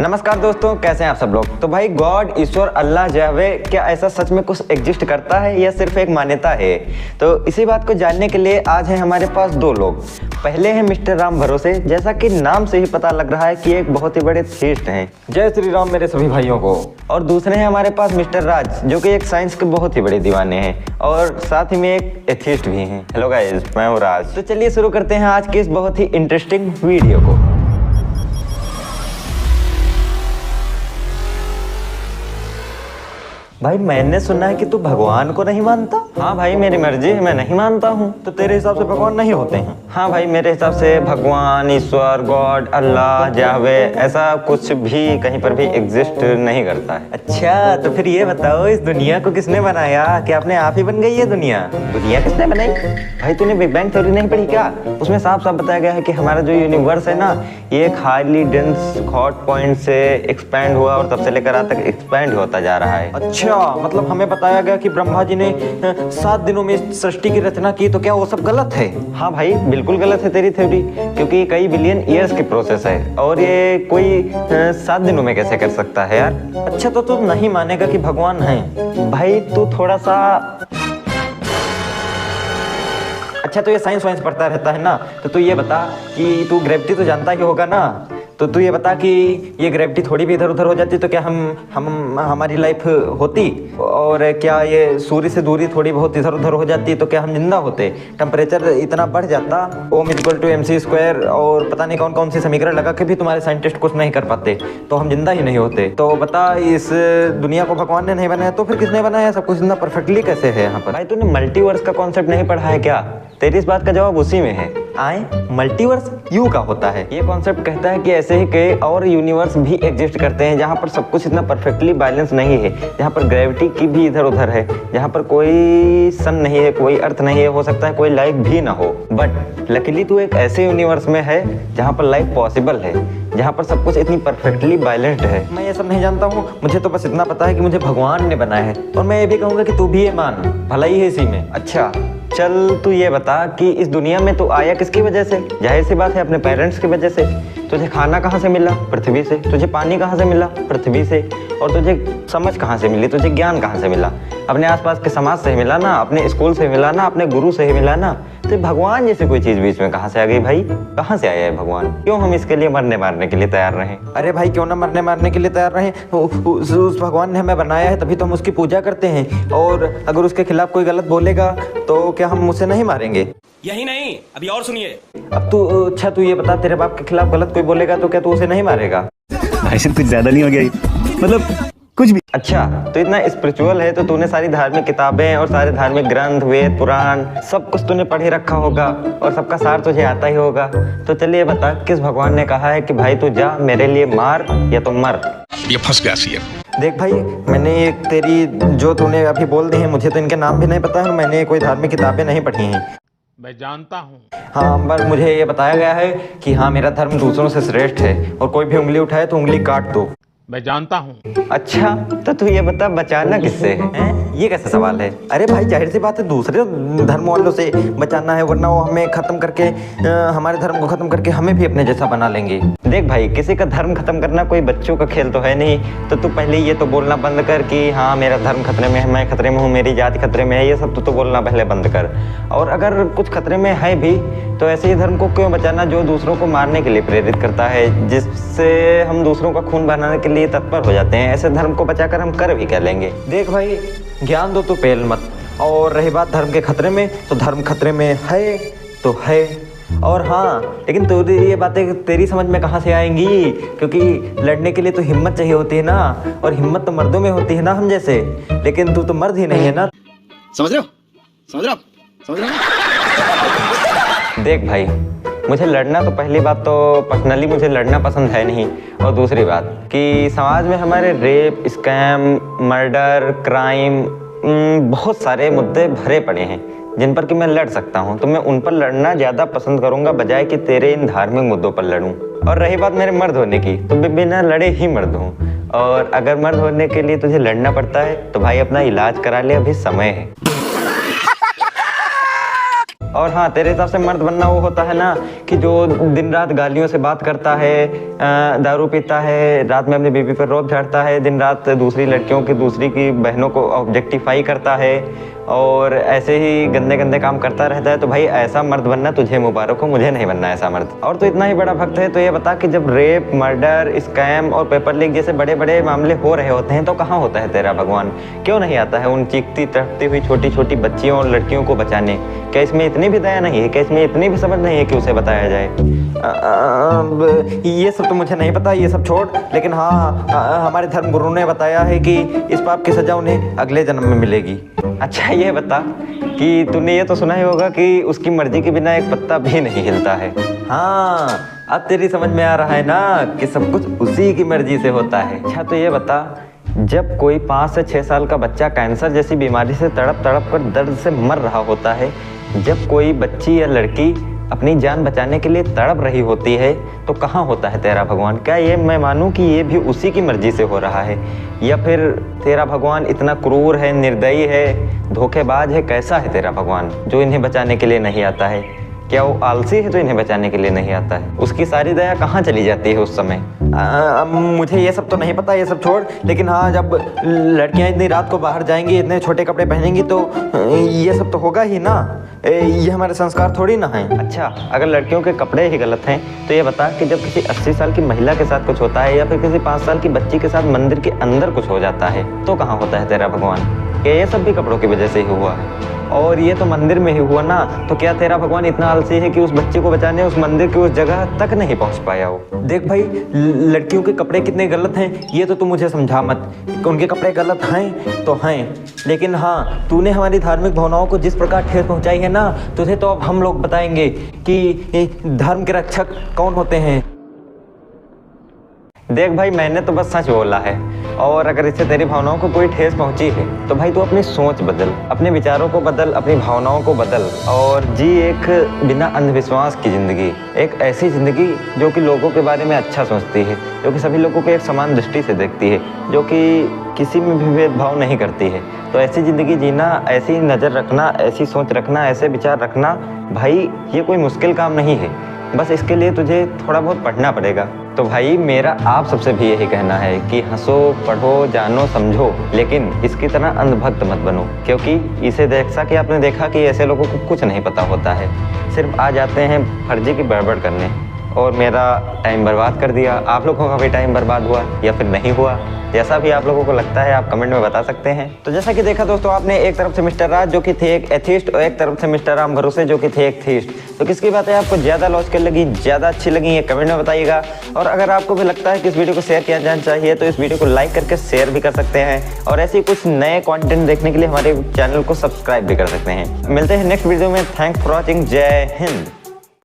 नमस्कार दोस्तों, कैसे हैं आप सब लोग। तो भाई गॉड, ईश्वर, अल्लाह, यहवे, क्या ऐसा सच में कुछ एग्जिस्ट करता है या सिर्फ एक मान्यता है? तो इसी बात को जानने के लिए आज है हमारे पास दो लोग। पहले हैं मिस्टर राम भरोसे, जैसा कि नाम से ही पता लग रहा है कि एक बहुत ही बड़े थीस्ट हैं। जय श्री राम मेरे सभी भाइयों को। और दूसरे हैं हमारे पास मिस्टर राज, जो कि एक साइंस के बहुत ही बड़े दीवाने हैं और साथ ही में एक एथिस्ट भी हैं। हेलो गाइस, मैं हूँ राज। तो चलिए शुरू करते हैं आज की इस बहुत ही इंटरेस्टिंग वीडियो को। भाई मैंने सुना है कि तू भगवान को नहीं मानता। हाँ भाई, मेरी मर्जी है, मैं नहीं मानता हूँ। तो तेरे हिसाब से भगवान नहीं होते हैं? हाँ भाई, मेरे हिसाब से भगवान, ईश्वर, गॉड, अल्लाह, याहवे ऐसा कुछ भी कहीं पर भी एग्जिस्ट नहीं करता है। अच्छा, तो फिर ये बताओ, इस दुनिया को किसने बनाया? क्या अपने आप ही बन गई है दुनिया? दुनिया किसने बनाई? भाई तूने बिग बैंग थ्योरी नहीं पढ़ी क्या? उसमें साफ साफ बताया गया है कि हमारा जो यूनिवर्स है ना, ये एक हाईली डेंस हॉट पॉइंट से एक्सपैंड हुआ और तब से लेकर आज तक एक्सपैंड होता जा रहा है। अच्छा, मतलब हमें बताया गया कि ब्रह्मा जी ने 7 दिनों में सृष्टि की रचना की, तो क्या वो सब गलत है? हाँ भाई, बिल्कुल गलत है तेरी थ्योरी, क्योंकि कई बिलियन ईयर्स की प्रोसेस है और ये कोई 7 दिनों में कैसे कर सकता है यार? अच्छा, तो तू नहीं मानेगा कि भगवान है? भाई तू थोड़ा सा, अच्छा तो ये साइंस वाइंस पढ़ता रहता है ना, तो तू ये बता कि तू ग्रेविटी तो जानता ही होगा ना, तो तू ये बता कि ये ग्रेविटी थोड़ी भी इधर उधर हो जाती तो क्या हम हमारी लाइफ होती? और क्या ये सूर्य से दूरी थोड़ी बहुत इधर उधर हो जाती तो क्या हम जिंदा होते? टेम्परेचर इतना बढ़ जाता, ओम इक्वल टू mc² और पता नहीं कौन कौन सी समीकरण लगा के भी तुम्हारे साइंटिस्ट कुछ नहीं कर पाते, तो हम जिंदा ही नहीं होते। तो बता, इस दुनिया को भगवान ने नहीं बनाया तो फिर किसने बनाया? सब कुछ इतना परफेक्टली कैसे है यहाँ पर? भाई तूने मल्टीवर्स का कॉन्सेप्ट नहीं पढ़ा है क्या? तेरी इस बात का जवाब उसी में है। आए, मल्टीवर्स यू का होता है। ये कॉन्सेप्ट कहता है कि ऐसे ही कई और यूनिवर्स भी एग्जिस्ट करते हैं जहाँ पर सब कुछ इतना परफेक्टली बैलेंस नहीं है, जहाँ पर ग्रेविटी की भी इधर उधर है, जहाँ पर कोई सन नहीं है, कोई अर्थ नहीं है, हो सकता है कोई लाइफ भी ना हो। बट लकीली तू एक ऐसे यूनिवर्स में है जहाँ पर लाइफ पॉसिबल है, जहाँ पर सब कुछ इतनी परफेक्टली बैलेंस्ड है। मैं ये सब नहीं जानता हूँ, मुझे तो बस इतना पता है कि मुझे भगवान ने बनाया है, और मैं ये भी कहूँगा कि तू भी ये मान, भला ही है इसी में। अच्छा चल, तू ये बता कि इस दुनिया में तू आया किसकी वजह से? जाहिर सी बात है, अपने पेरेंट्स की वजह से। तुझे खाना कहाँ से मिला? पृथ्वी से। तुझे पानी कहाँ से मिला? पृथ्वी से। और तुझे समझ कहाँ से मिली? तुझे ज्ञान कहाँ से मिला? अपने आसपास के समाज से ही मिला ना, अपने स्कूल से मिला ना, अपने गुरु से ही मिला ना। तो भगवान जैसे कोई चीज बीच में कहाँ से आ गई भाई? कहाँ से आया है भगवान? क्यों हम इसके लिए मरने मारने के लिए तैयार रहें? अरे भाई, क्यों ना मरने मारने के लिए तैयार रहें? उस भगवान ने हमें बनाया है, तभी तो हम उसकी पूजा करते हैं, और अगर उसके खिलाफ कोई गलत बोलेगा तो क्या हम उसे नहीं मारेंगे? यही नहीं, अभी और सुनिए। अब तू, अच्छा तू ये बता, तेरे बाप के खिलाफ गलत कोई बोलेगा तो क्या तू उसे नहीं मारेगा? भाई सिर्फ कुछ ज्यादा नहीं हो गया, मतलब कुछ भी। अच्छा, तो इतना स्पिरिचुअल है तो तूने सारी धार्मिक किताबें और सारे धार्मिक ग्रंथ, वेद, पुराण सब कुछ तूने पढ़े रखा होगा और सबका सार तुझे आता ही होगा। तो चलिए बता, किस भगवान ने कहा है कि भाई तू जा, मेरे लिए मार या तो मर? ये फंस गया सी है। देख भाई, मैंने तेरी जो तूने अभी बोल दी है, मुझे तो इनके नाम भी नहीं पता है और मैंने कोई धार्मिक किताबें नहीं पढ़ी हैं। मैं जानता हूँ। हाँ, पर मुझे ये बताया गया है कि हाँ, मेरा धर्म दूसरों से श्रेष्ठ है और कोई भी उंगली उठाए तो उंगली काट दो। मैं जानता हूँ। अच्छा, तो तू ये बता, बचाना किससे है? ये कैसा सवाल है? अरे भाई, जाहिर सी बात है, दूसरे धर्म वालों से बचाना है, वरना वो हमें खत्म करके, हमारे धर्म को खत्म करके हमें भी अपने जैसा बना लेंगे। देख भाई, किसी का धर्म खत्म करना कोई बच्चों का खेल तो है नहीं, तो तू पहले ये तो बोलना बंद कर कि हाँ मेरा धर्म खतरे में है, मैं खतरे में हूँ, मेरी जाति खतरे में है। ये सब तो बोलना पहले बंद कर। और अगर कुछ खतरे में है भी तो ऐसे ही धर्म को क्यों बचाना जो दूसरों को मारने के लिए प्रेरित करता है, जिससे हम दूसरों का खून बहाने के लिए तत्पर हो जाते हैं? ऐसे धर्म को बचाकर हम कर भी क्या लेंगे? देख भाई, ज्ञान दो तो पेल मत। और रही बात धर्म के खतरे में, तो धर्म खतरे में है तो है। और हाँ, लेकिन तो ये बातें तेरी समझ में कहाँ से आएंगी? क्योंकि लड़ने के लिए तो हिम्मत चाहिए होती है ना, और हिम्मत तो मर्दों में होती है ना, हम जैसे। लेकिन तू तो मर्द ही नहीं है ना। समझ रहे हो? समझ रहे हो? समझ रहे हो? देख भाई, मुझे लड़ना तो, पहली बात तो पर्सनली मुझे लड़ना पसंद है नहीं, और दूसरी बात कि समाज में हमारे रेप, स्कैम, मर्डर, क्राइम, बहुत सारे मुद्दे भरे पड़े हैं जिन पर कि मैं लड़ सकता हूं, तो मैं उन पर लड़ना ज़्यादा पसंद करूंगा बजाय कि तेरे इन धार्मिक मुद्दों पर लड़ूं। और रही बात मेरे मर्द होने की, तो बिना लड़े ही मर्द हूँ, और अगर मर्द होने के लिए तुझे लड़ना पड़ता है तो भाई अपना इलाज करा ले, अभी समय है। और हाँ, तेरे हिसाब से मर्द बनना वो होता है ना कि जो दिन रात गालियों से बात करता है, दारू पीता है, रात में अपनी बीवी पर रोब झाड़ता है, दिन रात दूसरी लड़कियों की, दूसरी की बहनों को ऑब्जेक्टिफाई करता है और ऐसे ही गंदे गंदे काम करता रहता है। तो भाई ऐसा मर्द बनना तुझे मुबारक हो, मुझे नहीं बनना ऐसा मर्द। और तो इतना ही बड़ा भक्त है तो ये बता कि जब रेप, मर्डर, स्कैम और पेपर लीक जैसे बड़े बड़े मामले हो रहे होते हैं तो कहाँ होता है तेरा भगवान? क्यों नहीं आता है उन चीखती तड़पती हुई छोटी छोटी बच्चियों और लड़कियों को बचाने? क्या इसमें इतनी भी दया नहीं है? क्या इसमें इतनी भी समझ नहीं है कि उसे बताया जाए? ये सब तो मुझे नहीं पता, ये सब छोड़। लेकिन हाँ, हमारे धर्म गुरु ने बताया है कि इस पाप की सजा उन्हें अगले जन्म में मिलेगी। अच्छा ये बता कि तूने ये तो सुना ही होगा कि उसकी मर्जी के बिना एक पत्ता भी नहीं हिलता है। हाँ, अब तेरी समझ में आ रहा है ना कि सब कुछ उसी की मर्जी से होता है। अच्छा तो ये बता, जब कोई 5 से 6 साल का बच्चा कैंसर जैसी बीमारी से तड़प तड़प कर दर्द से मर रहा होता है, जब कोई बच्ची या लड़की अपनी जान बचाने के लिए तड़प रही होती है, तो कहाँ होता है तेरा भगवान? क्या ये मैं मानूं कि ये भी उसी की मर्जी से हो रहा है, या फिर तेरा भगवान इतना क्रूर है, निर्दयी है, धोखेबाज है? कैसा है तेरा भगवान जो इन्हें बचाने के लिए नहीं आता है? क्या वो आलसी है तो इन्हें बचाने के लिए नहीं आता है? उसकी सारी दया कहाँ चली जाती है उस समय? मुझे ये सब तो नहीं पता, ये सब छोड़। लेकिन हाँ, जब लड़कियां इतनी रात को बाहर जाएंगी, इतने छोटे कपड़े पहनेंगी तो ये सब तो होगा ही ना। ये हमारे संस्कार थोड़ी ना हैं। अच्छा, अगर लड़कियों के कपड़े ही गलत हैं तो ये बता कि जब किसी 80 साल की महिला के साथ कुछ होता है या फिर किसी 5 साल की बच्ची के साथ मंदिर के अंदर कुछ हो जाता है तो कहाँ होता है तेरा भगवान? क्या ये सब भी कपड़ों की वजह से ही हुआ है? और ये तो मंदिर में ही हुआ ना, तो क्या तेरा भगवान इतना आलसी है कि उस बच्चे को बचाने उस मंदिर की उस जगह तक नहीं पहुंच पाया हो? देख भाई, लड़कियों के कपड़े कितने गलत हैं ये तो तू मुझे समझा मत। उनके कपड़े गलत हैं तो हैं, लेकिन हाँ, तूने हमारी धार्मिक भावनाओं को जिस प्रकार ठेस पहुंचाई है ना, तुझे तो अब हम लोग बताएंगे कि धर्म के रक्षक कौन होते हैं। देख भाई, मैंने तो बस सच बोला है, और अगर इससे तेरी भावनाओं को कोई ठेस पहुंची है तो भाई तू अपनी सोच बदल, अपने विचारों को बदल, अपनी भावनाओं को बदल और जी एक बिना अंधविश्वास की जिंदगी, एक ऐसी जिंदगी जो कि लोगों के बारे में अच्छा सोचती है, जो कि सभी लोगों को एक समान दृष्टि से देखती है, जो कि किसी में भी भेदभाव नहीं करती है। तो ऐसी ज़िंदगी जीना, ऐसी नज़र रखना, ऐसी सोच रखना, ऐसे विचार रखना, भाई ये कोई मुश्किल काम नहीं है। बस इसके लिए तुझे थोड़ा बहुत पढ़ना पड़ेगा। तो भाई मेरा आप सबसे भी यही कहना है कि हंसो, पढ़ो, जानो, समझो, लेकिन इसकी तरह अंधभक्त मत बनो, क्योंकि इसे जैसा कि आपने देखा कि ऐसे लोगों को कुछ नहीं पता होता है, सिर्फ आ जाते हैं फर्जी की गड़बड़ करने, और मेरा टाइम बर्बाद कर दिया। आप लोगों का भी टाइम बर्बाद हुआ या फिर नहीं हुआ, जैसा भी आप लोगों को लगता है आप कमेंट में बता सकते हैं। तो जैसा कि देखा दोस्तों, आपने एक तरफ से मिस्टर राज जो कि थे एक एथिस्ट और एक तरफ से मिस्टर राम भरोसे जो कि थे एक थीस्ट। तो किसकी बातें आपको ज़्यादा लॉजिकल लगी, ज़्यादा अच्छी लगी, ये कमेंट में बताइएगा। और अगर आपको भी लगता है कि इस वीडियो को शेयर किया जाना चाहिए तो इस वीडियो को लाइक करके शेयर भी कर सकते हैं, और ऐसे कुछ नए कॉन्टेंट देखने के लिए हमारे चैनल को सब्सक्राइब भी कर सकते हैं। मिलते हैं नेक्स्ट वीडियो में। Thanks for watching. जय हिंद।